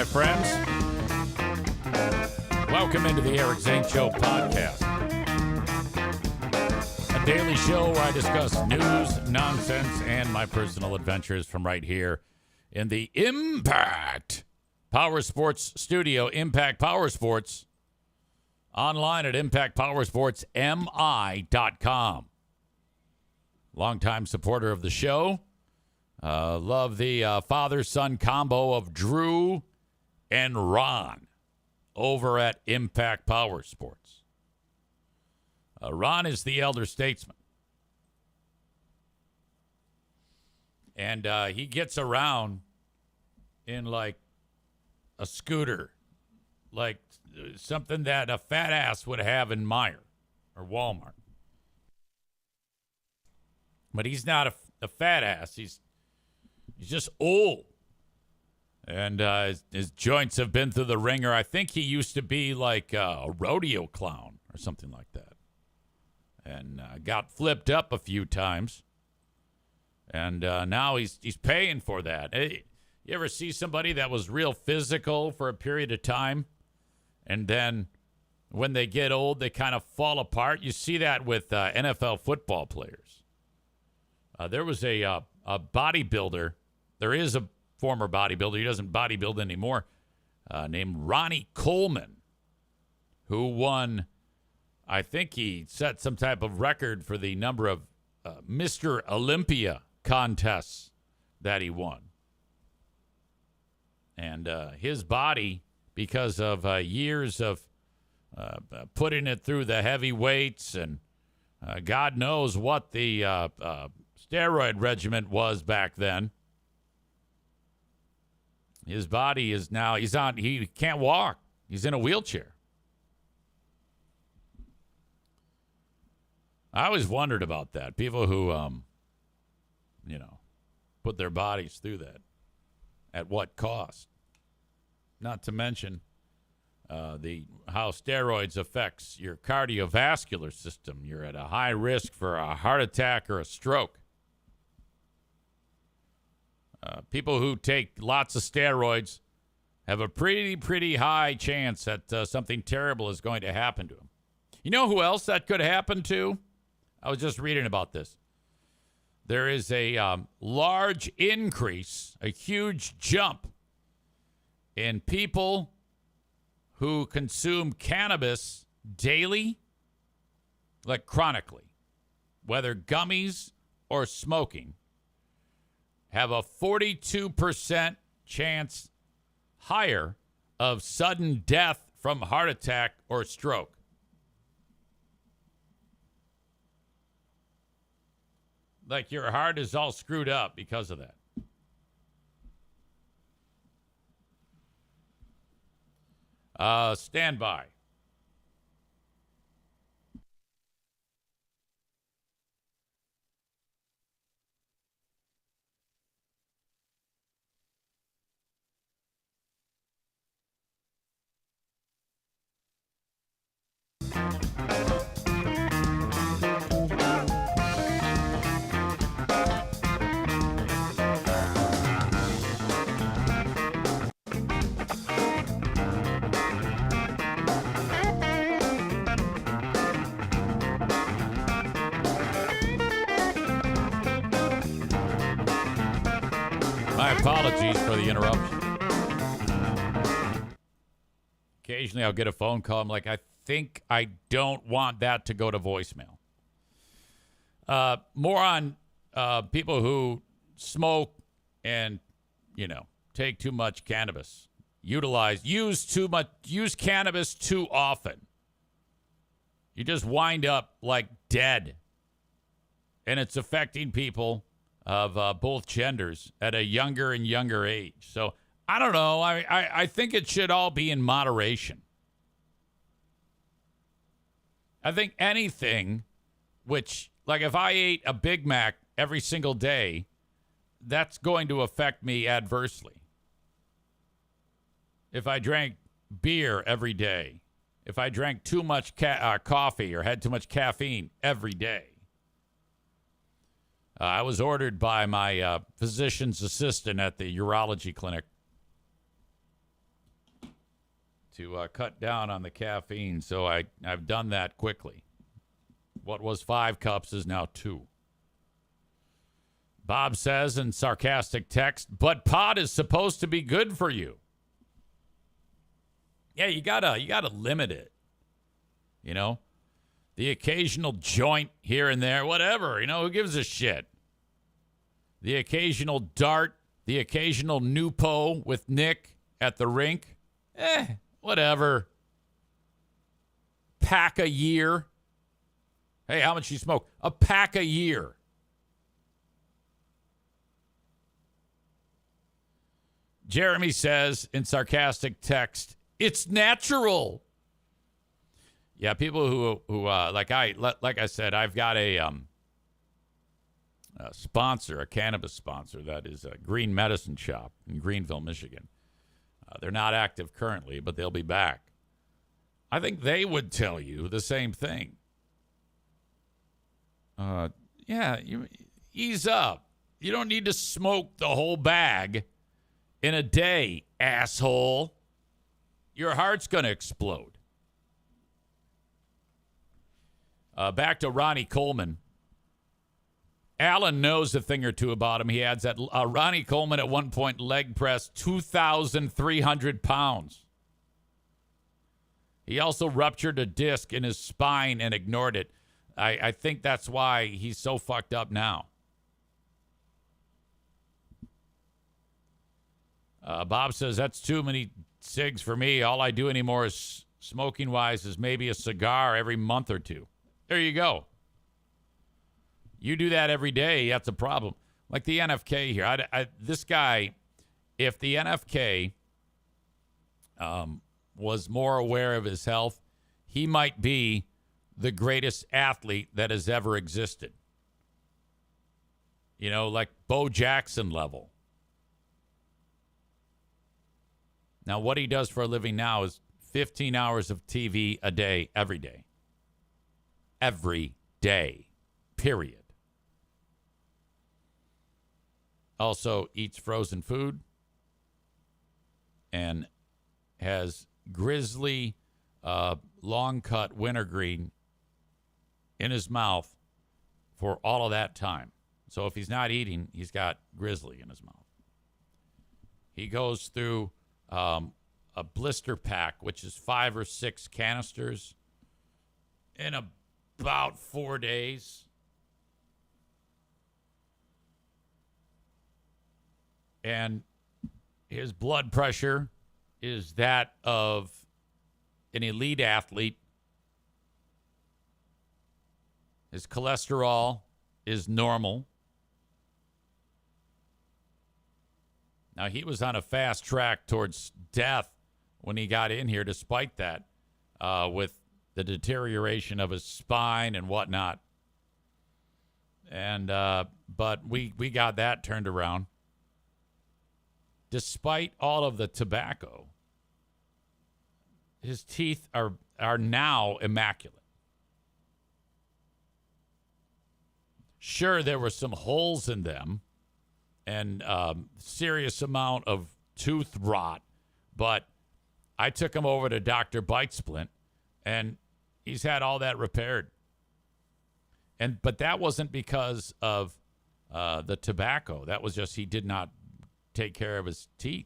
my friends. Welcome into the Eric Zane Show podcast. A daily show where I discuss news, nonsense, and my personal adventures from right here in the Impact Power Sports studio. Impact Power Sports. Online at impactpowersportsmi.com. Longtime supporter of the show. Love the father-son combo of Drew and Ron over at Impact Power Sports. Ron is the elder statesman. And he gets around in like a scooter, like something that a fat ass would have in Meijer or Walmart. But he's not a fat ass. He's just old. And his joints have been through the ringer. I think he used to be like a rodeo clown or something like that. And got flipped up a few times. And now he's paying for that. Hey, you ever see somebody that was real physical for a period of time? And then when they get old, they kind of fall apart. You see that with NFL football players. There was a bodybuilder. There is a former bodybuilder. He doesn't bodybuild anymore. Named Ronnie Coleman, who won, I think he set some type of record for the number of Mr. Olympia contests that he won. And his body, because of years of putting it through the heavy weights and God knows what the steroid regimen was back then. His body is now, he can't walk. He's in a wheelchair. I always wondered about that. People who, put their bodies through that. At what cost? Not to mention how steroids affects your cardiovascular system. You're at a high risk for a heart attack or a stroke. People who take lots of steroids have a pretty high chance that something terrible is going to happen to them. You know who else that could happen to? I was just reading about this. There is a large increase, a huge jump in people who consume cannabis daily, like chronically, whether gummies or smoking, have a 42% chance higher of sudden death from heart attack or stroke. Like your heart is all screwed up because of that. Stand by. My apologies for the interruption. Occasionally I'll get a phone call. I'm like, I think I don't want that to go to voicemail. More on people who smoke and, take too much cannabis. Use cannabis too often. You just wind up like dead. And it's affecting people of both genders at a younger and younger age. So I don't know. I think it should all be in moderation. I think anything which, like if I ate a Big Mac every single day, that's going to affect me adversely. If I drank beer every day, if I drank too much coffee or had too much caffeine every day. I was ordered by my physician's assistant at the urology clinic to cut down on the caffeine, so I've done that quickly. What was 5 cups is now 2. Bob says in sarcastic text, but pot is supposed to be good for you. Yeah, you gotta limit it. You know? The occasional joint here and there, whatever. You know, who gives a shit? The occasional dart, the occasional Nupo with Nick at the rink. Whatever. Pack a year. Hey, how much you smoke? A pack a year. Jeremy says in sarcastic text, it's natural. Yeah, people who like I said, I've got a sponsor, a cannabis sponsor that is a Green Medicine Shop in Greenville, Michigan. They're not active currently, but they'll be back. I think they would tell you the same thing. You ease up. You don't need to smoke the whole bag in a day, asshole. Your heart's going to explode. Back to Ronnie Coleman. Alan knows a thing or two about him. He adds that Ronnie Coleman at one point leg pressed 2,300 pounds. He also ruptured a disc in his spine and ignored it. I think that's why he's so fucked up now. Bob says, that's too many cigs for me. All I do anymore is smoking-wise is maybe a cigar every month or two. There you go. You do that every day, that's a problem. Like the NFK here. This guy, if the NFK was more aware of his health, he might be the greatest athlete that has ever existed. You know, like Bo Jackson level. Now, what he does for a living now is 15 hours of TV a day, every day. Every day. Period. Also eats frozen food and has grizzly long cut wintergreen in his mouth for all of that time. So if he's not eating, he's got grizzly in his mouth. He goes through a blister pack, which is 5 or 6 canisters in about 4 days. And his blood pressure is that of an elite athlete. His cholesterol is normal. Now, he was on a fast track towards death when he got in here, despite that, with the deterioration of his spine and whatnot. And but we got that turned around. Despite all of the tobacco, his teeth are now immaculate. Sure, there were some holes in them and serious amount of tooth rot, but I took him over to Dr. Bitesplint, and he's had all that repaired. But that wasn't because of the tobacco. That was just he did not take care of his teeth,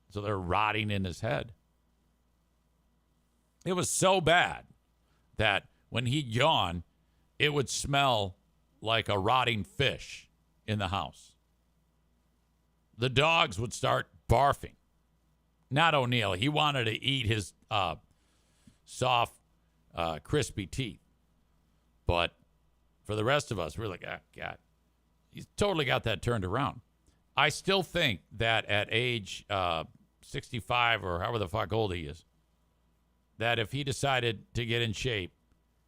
so they're rotting in his head. It was so bad that when he'd yawn, it would smell like a rotting fish in the house. The dogs would start barfing. Not O'Neill. He wanted to eat his soft, crispy teeth. But for the rest of us, we're like, God, he's totally got that turned around. I still think that at age 65 or however the fuck old he is, that if he decided to get in shape,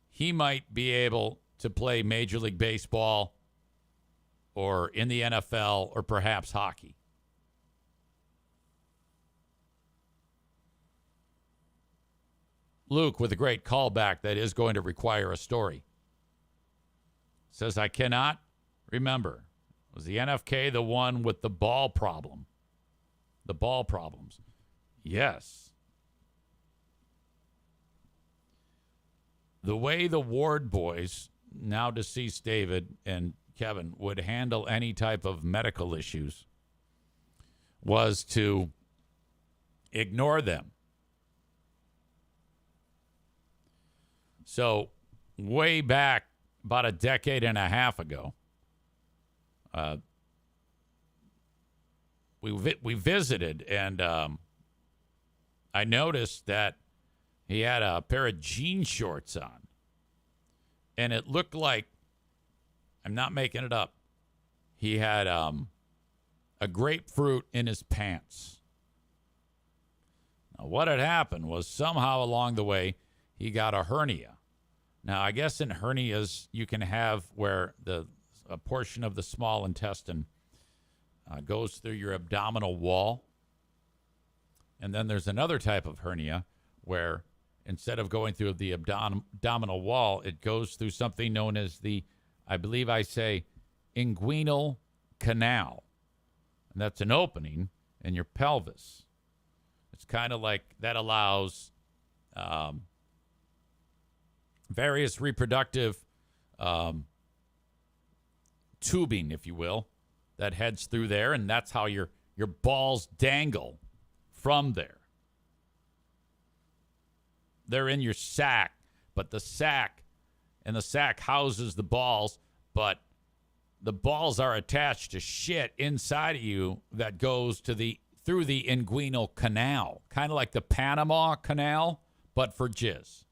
he might be able to play Major League Baseball or in the NFL or perhaps hockey. Luke, with a great callback that is going to require a story, says, I cannot remember. Was the NFK the one with the ball problem? The ball problems. Yes. the way the Ward boys, now deceased David and Kevin, would handle any type of medical issues was to ignore them. So way back about a decade and a half ago, we visited, and I noticed that he had a pair of jean shorts on, and it looked like, I'm not making it up, he had a grapefruit in his pants. Now, what had happened was somehow along the way, he got a hernia. Now, I guess in hernias, you can have where a portion of the small intestine goes through your abdominal wall. And then there's another type of hernia where instead of going through the abdominal wall, it goes through something known as the, I believe I say, inguinal canal. And that's an opening in your pelvis. It's kind of like that allows various reproductive tubing, if you will, that heads through there, and that's how your balls dangle from there. They're in your sac, but the sac houses the balls, but the balls are attached to shit inside of you that goes through the inguinal canal, kind of like the Panama Canal, but for jizz.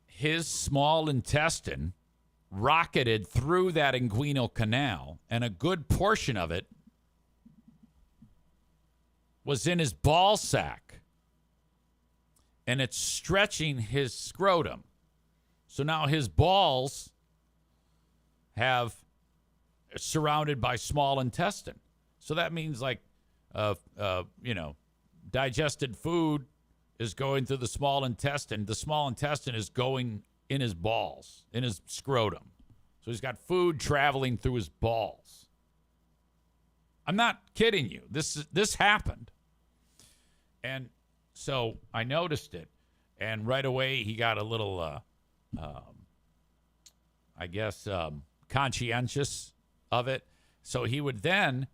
His small intestine rocketed through that inguinal canal, and a good portion of it was in his ball sack, and it's stretching his scrotum. So now his balls have surrounded by small intestine. So that means digested food is going through the small intestine. The small intestine is going in his balls, in his scrotum. So he's got food traveling through his balls. I'm not kidding you. This happened. And so I noticed it. And right away he got a little, conscientious of it. So he would then,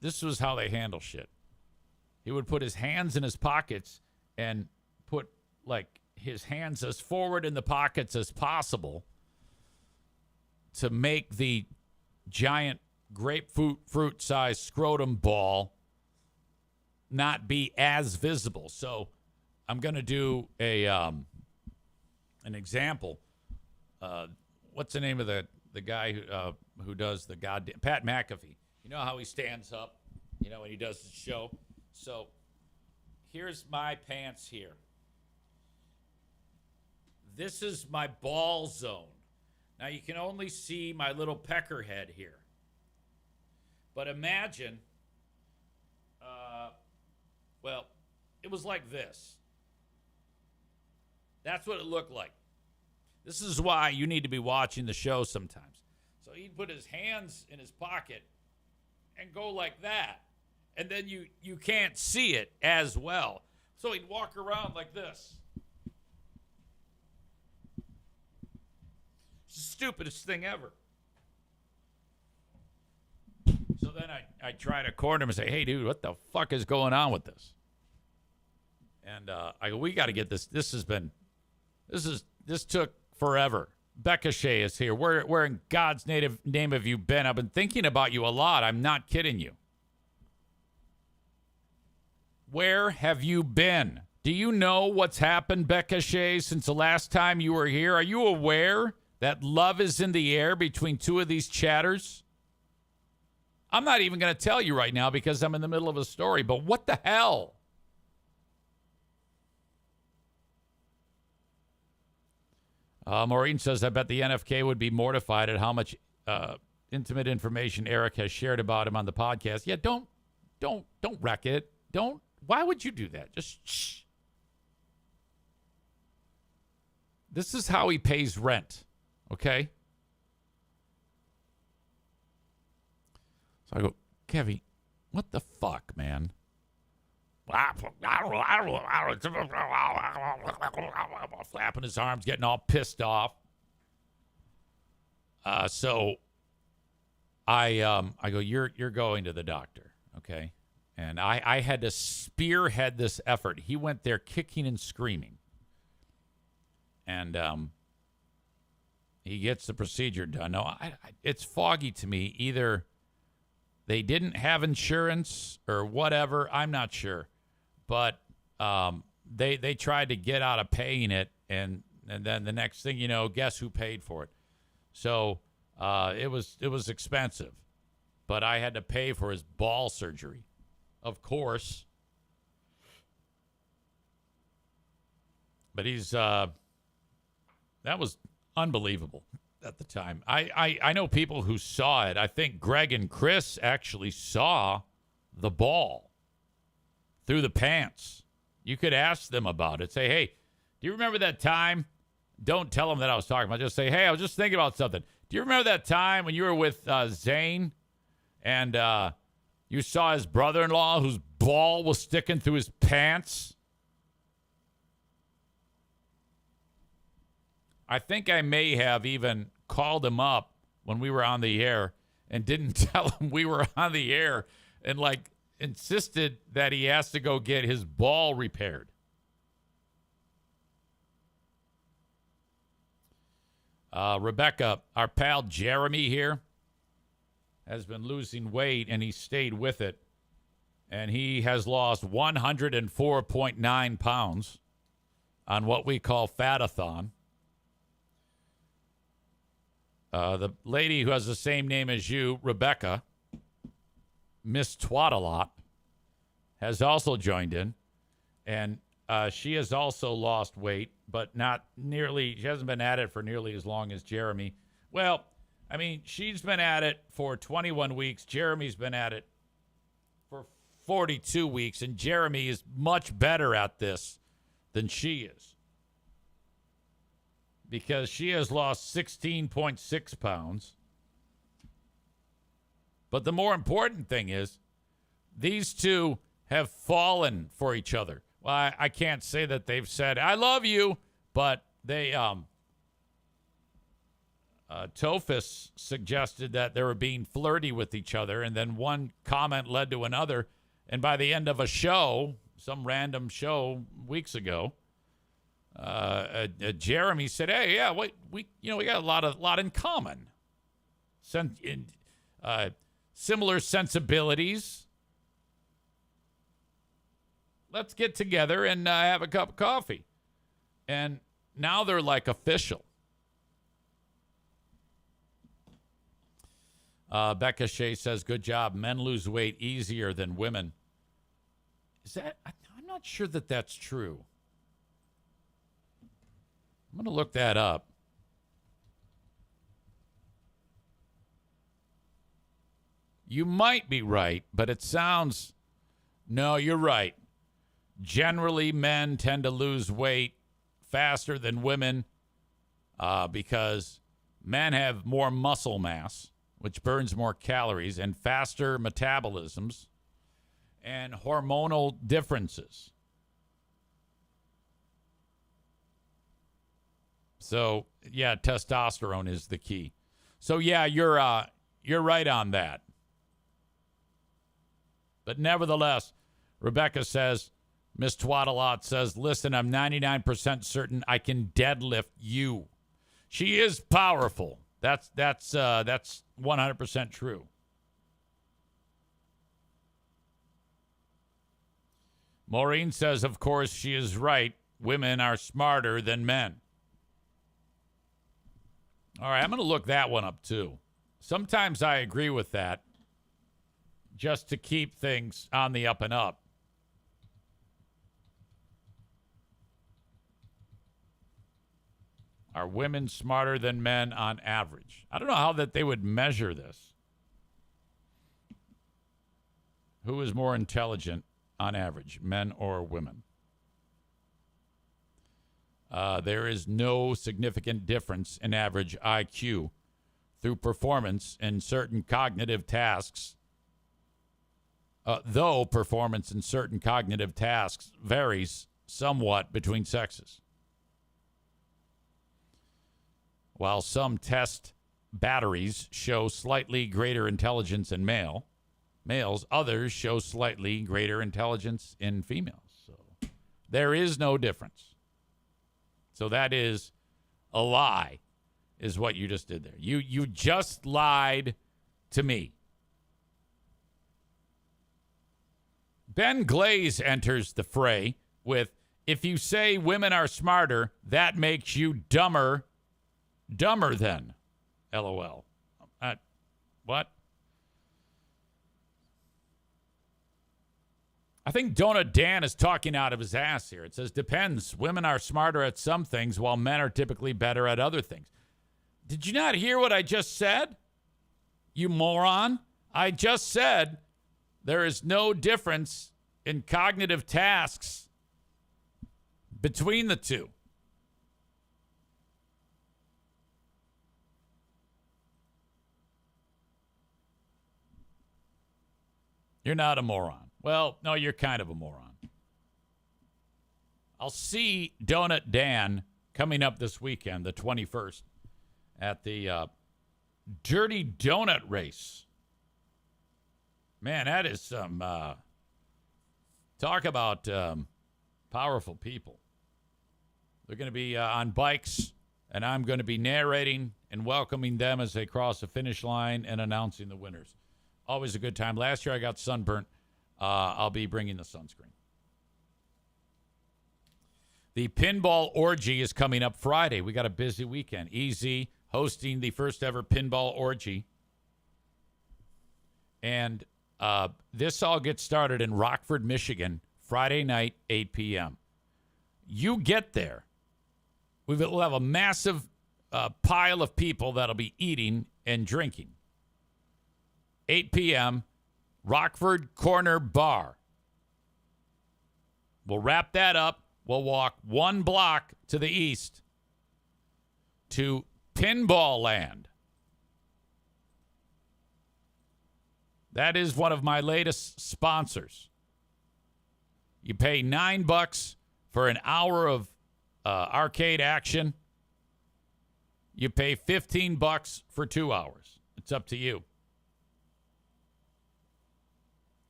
this was how they handle shit. He would put his hands in his pockets and put his hands as forward in the pockets as possible to make the giant grapefruit-sized scrotum ball not be as visible. So I'm going to do an example. What's the name of the guy who does the goddamn Pat McAfee? You know how he stands up, when he does the show? So here's my pants here. This is my ball zone. Now you can only see my little pecker head here. But imagine, it was like this. That's what it looked like. This is why you need to be watching the show sometimes. So he'd put his hands in his pocket and go like that. And then you can't see it as well. So he'd walk around like this. It's the stupidest thing ever. So then I try to corner him and say, hey, dude, what the fuck is going on with this? And I go, we got to get this. This took forever. Becca Shea is here. Where in God's name have you been? I've been thinking about you a lot. I'm not kidding you. Where have you been? Do you know what's happened, Becca Shea, since the last time you were here? Are you aware that love is in the air between two of these chatters? I'm not even going to tell you right now because I'm in the middle of a story, but what the hell? Maureen says, I bet the NFK would be mortified at how much intimate information Eric has shared about him on the podcast. Yeah, don't wreck it. Why would you do that? Just shh. This is how he pays rent, okay? So I go, Kevin, What the fuck, man? Flapping his arms, getting all pissed off. So I go, you're going to the doctor, okay? And I had to spearhead this effort. He went there kicking and screaming. And he gets the procedure done. No, it's foggy to me. Either they didn't have insurance or whatever. I'm not sure. But they tried to get out of paying it, and then the next thing you know, guess who paid for it? So it was expensive, but I had to pay for his ball surgery, of course. But that was unbelievable at the time. I know people who saw it. I think Greg and Chris actually saw the ball through the pants. You could ask them about it. Say, hey, do you remember that time? Don't tell them that I was talking about. Just say, hey, I was just thinking about something. Do you remember that time when you were with Zane and you saw his brother-in-law whose ball was sticking through his pants? I think I may have even called him up when we were on the air and didn't tell him we were on the air and, like, insisted that he has to go get his ball repaired. Rebecca, our pal Jeremy here, has been losing weight, and he stayed with it. And he has lost 104.9 pounds on what we call Fatathon. The lady who has the same name as you, Rebecca, Miss Twat-a-lot, has also joined in. And she has also lost weight, but not nearly. She hasn't been at it for nearly as long as Jeremy. Well, I mean, she's been at it for 21 weeks. Jeremy's been at it for 42 weeks, and Jeremy is much better at this than she is, because she has lost 16.6 pounds. But the more important thing is these two have fallen for each other. Well, I can't say that they've said, I love you, but they, Tophus suggested that they were being flirty with each other, and then one comment led to another, and by the end of a show, some random show weeks ago, Jeremy said, hey, yeah, we got a lot in common. Similar sensibilities. Let's get together and have a cup of coffee. And now they're like official. Becca Shea says, good job. Men lose weight easier than women. Is that? I'm not sure that that's true. I'm going to look that up. You might be right, but it sounds... No, you're right. Generally, men tend to lose weight faster than women because men have more muscle mass, which burns more calories, and faster metabolisms and hormonal differences. So, yeah, testosterone is the key. So, yeah, you're right on that. But nevertheless, Rebecca says, Miss Twat-a-lot says, listen, I'm 99% certain I can deadlift you. She is powerful. That's 100% true. Maureen says, of course, she is right. Women are smarter than men. All right, I'm going to look that one up, too. Sometimes I agree with that, just to keep things on the up and up. Are women smarter than men on average? I don't know how that they would measure this. Who is more intelligent on average, men or women? There is no significant difference in average IQ through performance in certain cognitive tasks though performance in certain cognitive tasks varies somewhat between sexes. While some test batteries show slightly greater intelligence in males, others show slightly greater intelligence in females. So there is no difference. So that is a lie, is what you just did there. You just lied to me. Ben Glaze enters the fray with, if you say women are smarter, that makes you dumber then. LOL. What? I think Donut Dan is talking out of his ass here. It says, depends. Women are smarter at some things while men are typically better at other things. Did you not hear what I just said? You moron. I just said there is no difference in cognitive tasks between the two. You're not a moron. Well, no, you're kind of a moron. I'll see Donut Dan coming up this weekend, the 21st, at the Dirty Donut Race. Man, that is some talk about powerful people. They're going to be on bikes, and I'm going to be narrating and welcoming them as they cross the finish line and announcing the winners. Always a good time. Last year I got sunburnt. I'll be bringing the sunscreen. The Pinball Orgy is coming up Friday. We got a busy weekend. EZ hosting the first ever Pinball Orgy. And this all gets started in Rockford, Michigan, Friday night, 8 p.m. You get there. We'll have a massive pile of people that'll be eating and drinking. 8 p.m., Rockford Corner Bar. We'll wrap that up. We'll walk one block to the east to Pinball Land. That is one of my latest sponsors. You pay $9 for an hour of arcade action. You pay $15 for 2 hours. It's up to you.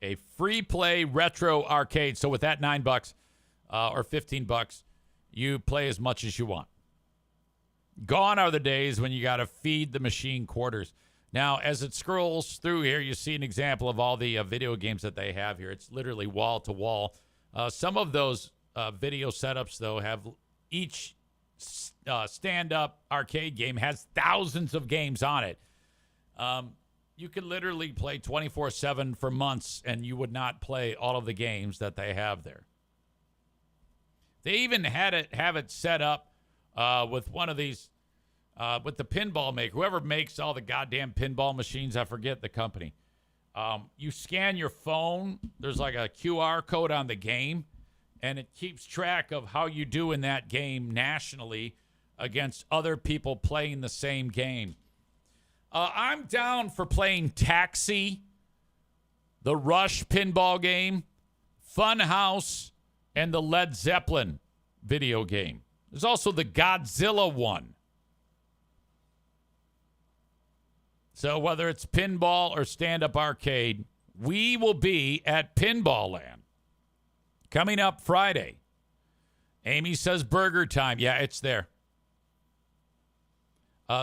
A free play retro arcade. So with that $9 or $15, you play as much as you want. Gone are the days when you got to feed the machine quarters. Now, as it scrolls through here, you see an example of all the video games that they have here. It's literally wall to wall. Some of those video setups, though, have each stand-up arcade game has thousands of games on it. You could literally play 24/7 for months, and you would not play all of the games that they have there. They even have it set up with one of these, with the pinball maker, whoever makes all the goddamn pinball machines. I forget the company. You scan your phone. There's like a QR code on the game, and it keeps track of how you do in that game nationally against other people playing the same game. I'm down for playing Taxi, the Rush pinball game, Funhouse, and the Led Zeppelin video game. There's also the Godzilla one. So whether it's pinball or stand-up arcade, we will be at Pinball Land. Coming up Friday. Amy says burger time. Yeah, it's there.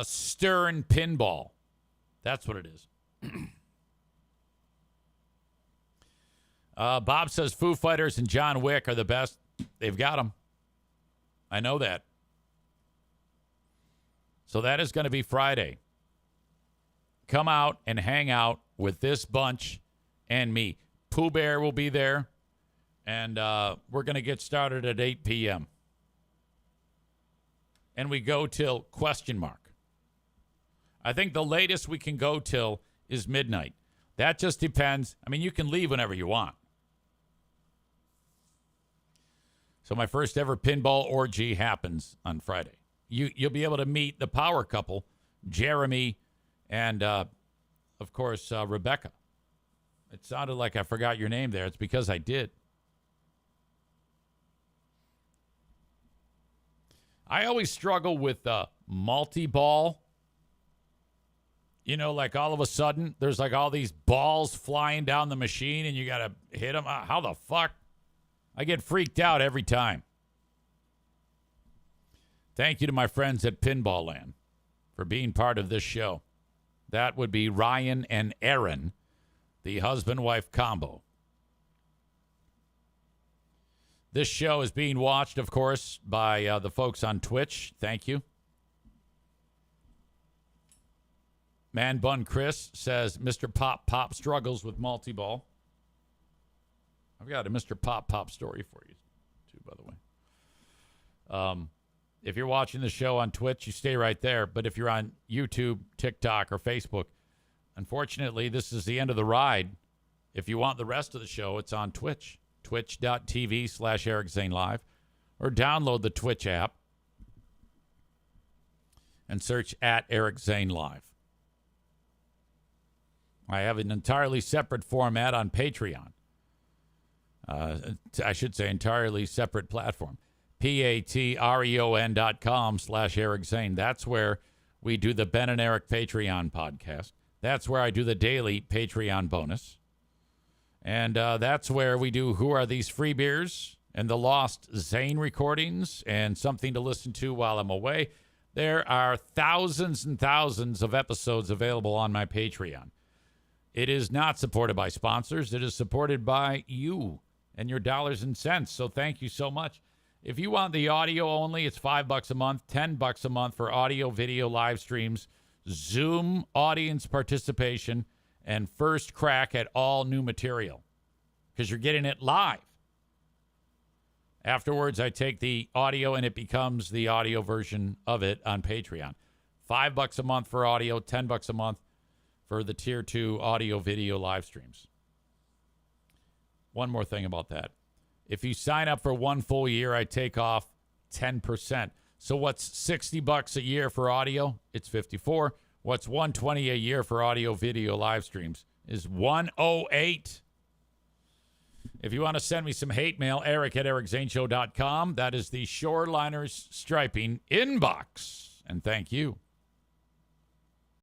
Stern Pinball. That's what it is. Bob says Foo Fighters and John Wick are the best. They've got them. I know that. So that is going to be Friday. Come out and hang out with this bunch and me. Pooh Bear will be there. And we're going to get started at 8 p.m. And we go till question mark. I think the latest we can go till is midnight. That just depends. I mean, you can leave whenever you want. So my first ever pinball orgy happens on Friday. You'll be able to meet the power couple, Jeremy and, of course, Rebecca. It sounded like I forgot your name there. It's because I did. I always struggle with multi-ball. You know, like all of a sudden, there's like all these balls flying down the machine and you got to hit them. How the fuck? I get freaked out every time. Thank you to my friends at Pinball Land for being part of this show. That would be Ryan and Aaron, the husband-wife combo. This show is being watched, of course, by the folks on Twitch. Thank you. Man Bun Chris says, Mr. Pop struggles with multi-ball. I've got a Mr. Pop story for you, too, by the way. If you're watching the show on Twitch, you stay right there. But if you're on YouTube, TikTok, or Facebook, unfortunately, this is the end of the ride. If you want the rest of the show, it's on Twitch, twitch.tv/Eric Zane Live, or download the Twitch app and search at Eric Zane Live. I have an entirely separate format on Patreon. I should say entirely separate platform. patreon.com/Eric Zane. That's where we do the Ben and Eric Patreon podcast. That's where I do the daily Patreon bonus. And that's where we do Who Are These Free Beers and the Lost Zane recordings and something to listen to while I'm away. There are thousands and thousands of episodes available on my Patreon. It is not supported by sponsors. It is supported by you and your dollars and cents. So thank you so much. If you want the audio only, it's $5 a month, $10 a month for audio, video, live streams, Zoom audience participation, and first crack at all new material because you're getting it live. Afterwards, I take the audio and it becomes the audio version of it on Patreon. $5 a month for audio, $10 a month for the Tier 2 audio, video, live streams. One more thing about that. If you sign up for 1 full year, I take off 10%. So what's $60 a year for audio? It's $54. What's $120 a year for audio, video, live streams is $108. If you want to send me some hate mail, Eric@ericzaneshow.com. That is the Shoreliners Striping inbox. And thank you.